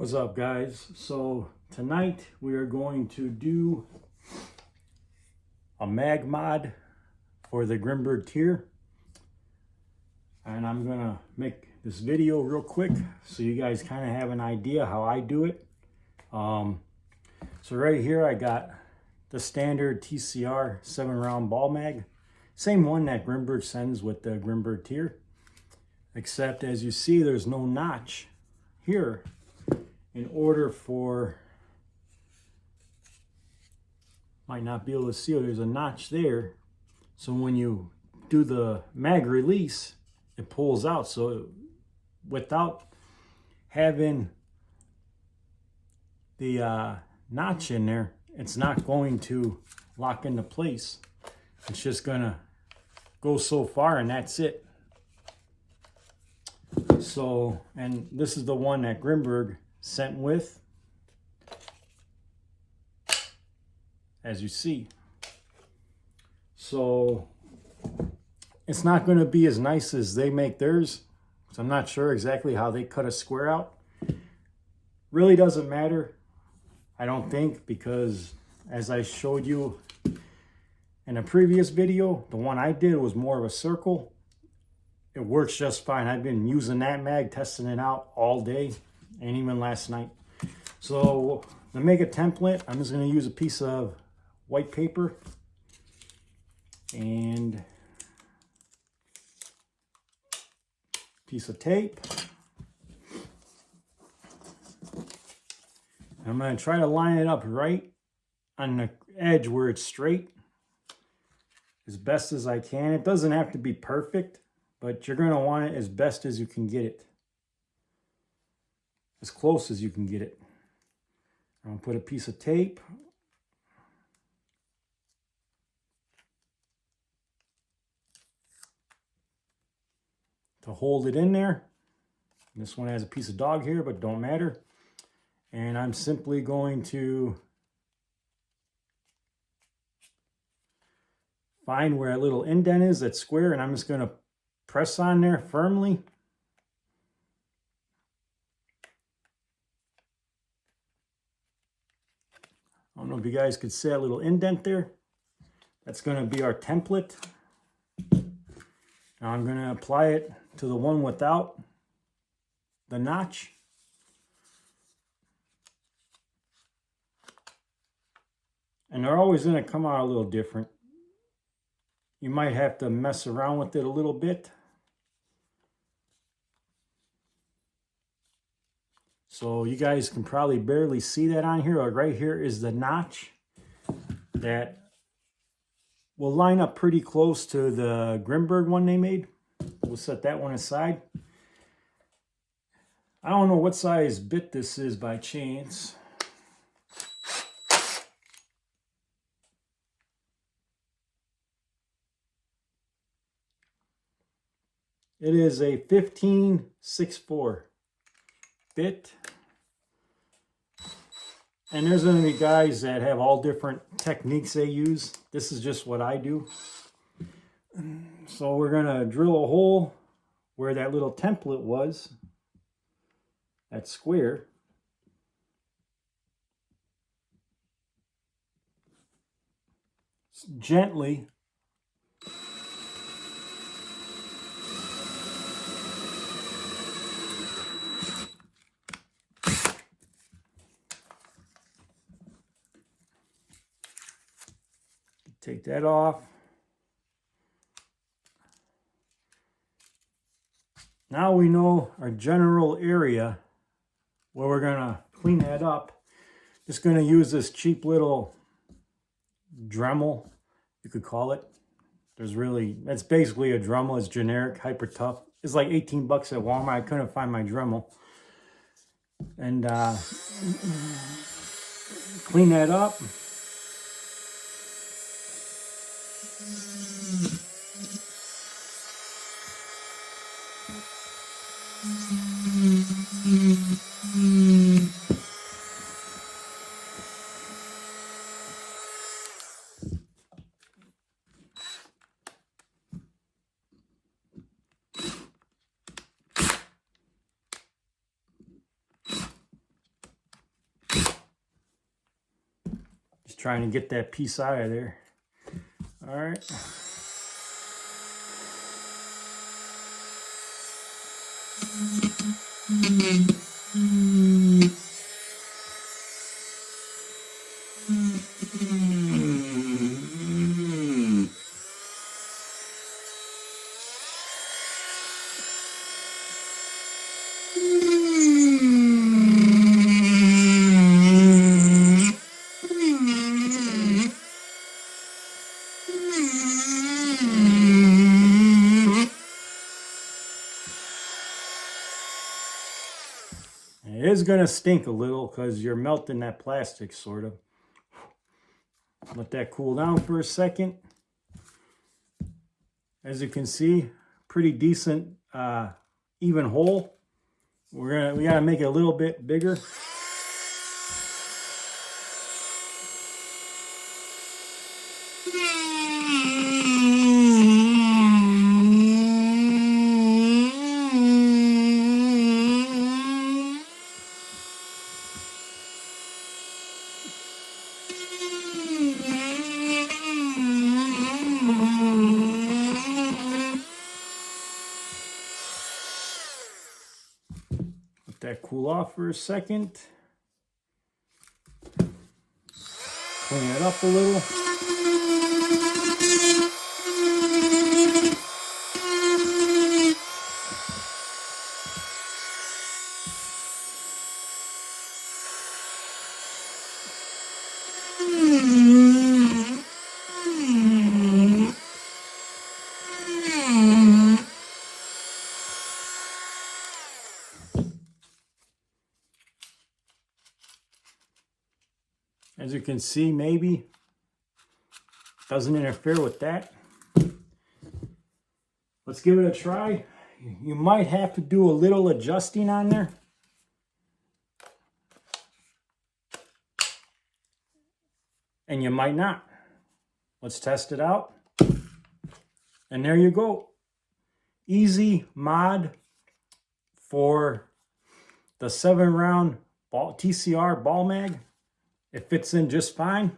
What's up, guys? So tonight we are going to do a mag mod for the Grimburg TYR, and I'm gonna make this video real quick so you guys kind of have an idea how I do it. So right here I got the standard TCR 7-round ball mag, same one that Grimburg sends with the Grimburg TYR, except as you see there's no notch here. In order for, might not be able to see, there's a notch there. So when you do the mag release, it pulls out. So without having the notch in there, it's not going to lock into place. It's just gonna go so far and that's it. So, and this is the one that Grimburg sent with, as you see. So it's not going to be as nice as they make theirs, so I'm not sure exactly how they cut a square out. Really doesn't matter, I don't think, because as I showed you in a previous video, the one I did was more of a circle. It works just fine. I've been using that mag, testing it out all day and even last night. So to make a template, I'm just going to use a piece of white paper and a piece of tape. I'm going to try to line it up right on the edge where it's straight as best as I can. It doesn't have to be perfect, but you're going to want it as best as you can get it. As close as you can get it. I'm going to put a piece of tape to hold it in there. This one has a piece of dog here, but don't matter. And I'm simply going to find where a little indent is, that square, and I'm just going to press on there firmly. I don't know if you guys could see that little indent there. That's going to be our template. Now I'm going to apply it to the one without the notch. And they're always going to come out a little different. You might have to mess around with it a little bit. So you guys can probably barely see that on here. Right here is the notch that will line up pretty close to the Grimburg one they made. We'll set that one aside. I don't know what size bit this is by chance. It is a 15/64 bit. And there's going to be guys that have all different techniques they use. This is just what I do. So we're going to drill a hole where that little template was, that square. Gently take that off. Now we know our general area where we're going to clean that up. Just going to use this cheap little Dremel, you could call it. It's basically a Dremel. It's generic, hyper tough. It's like 18 bucks at Walmart. I couldn't find my Dremel. And clean that up. trying to get that piece out of there. All right. It is going to stink a little because you're melting that plastic, sort of. Let that cool down for a second. As you can see, pretty decent, even hole. We got to make it a little bit bigger. Let that cool off for a second. Clean it up a little. As you can see, maybe doesn't interfere with that. Let's give it a try. You might have to do a little adjusting on there. And you might not. Let's test it out. And there you go. Easy mod for the 7-round TCR ball mag. It fits in just fine.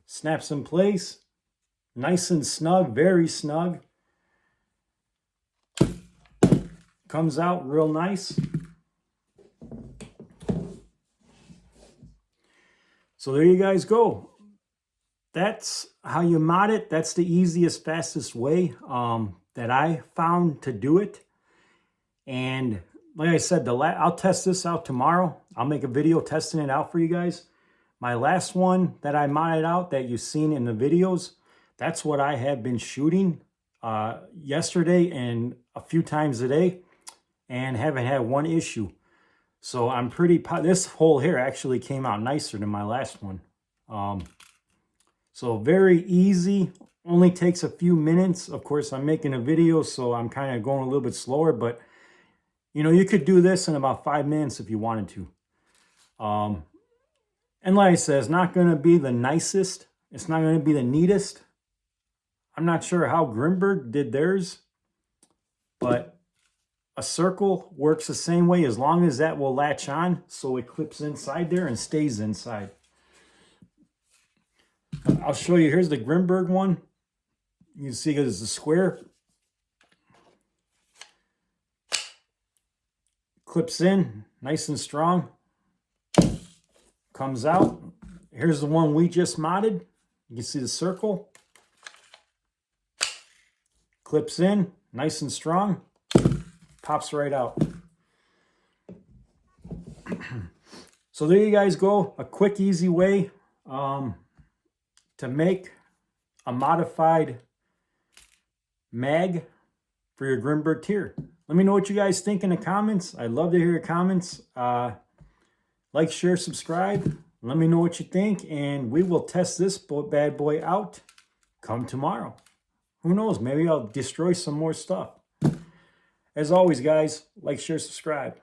Snaps in place. Nice and snug, very snug. Comes out real nice. So there you guys go. That's how you mod it. That's the easiest, fastest way that I found to do it. And like I said, I'll test this out tomorrow. I'll make a video testing it out for you guys. My last one that I modded out that you've seen in the videos, that's what I have been shooting yesterday and a few times a day, and haven't had one issue. So I'm pretty, this hole here actually came out nicer than my last one. So very easy, only takes a few minutes. Of course, I'm making a video, so I'm kind of going a little bit slower, but you know, you could do this in about 5 minutes if you wanted to. And like I said, it's not going to be the nicest. It's not going to be the neatest. I'm not sure how Grimburg did theirs, but a circle works the same way as long as that will latch on so it clips inside there and stays inside. I'll show you. Here's the Grimburg one. You can see it's a square. Clips in nice and strong. Comes out. Here's the one we just modded. You can see the circle. Clips in nice and strong. Pops right out. So there you guys go. A quick, easy way to make a modified mag for your Grimburg TYR. Let me know what you guys think in the comments. I'd love to hear your comments. Like, share, subscribe. Let me know what you think, and we will test this bad boy out come tomorrow. Who knows? Maybe I'll destroy some more stuff. As always, guys, like, share, subscribe.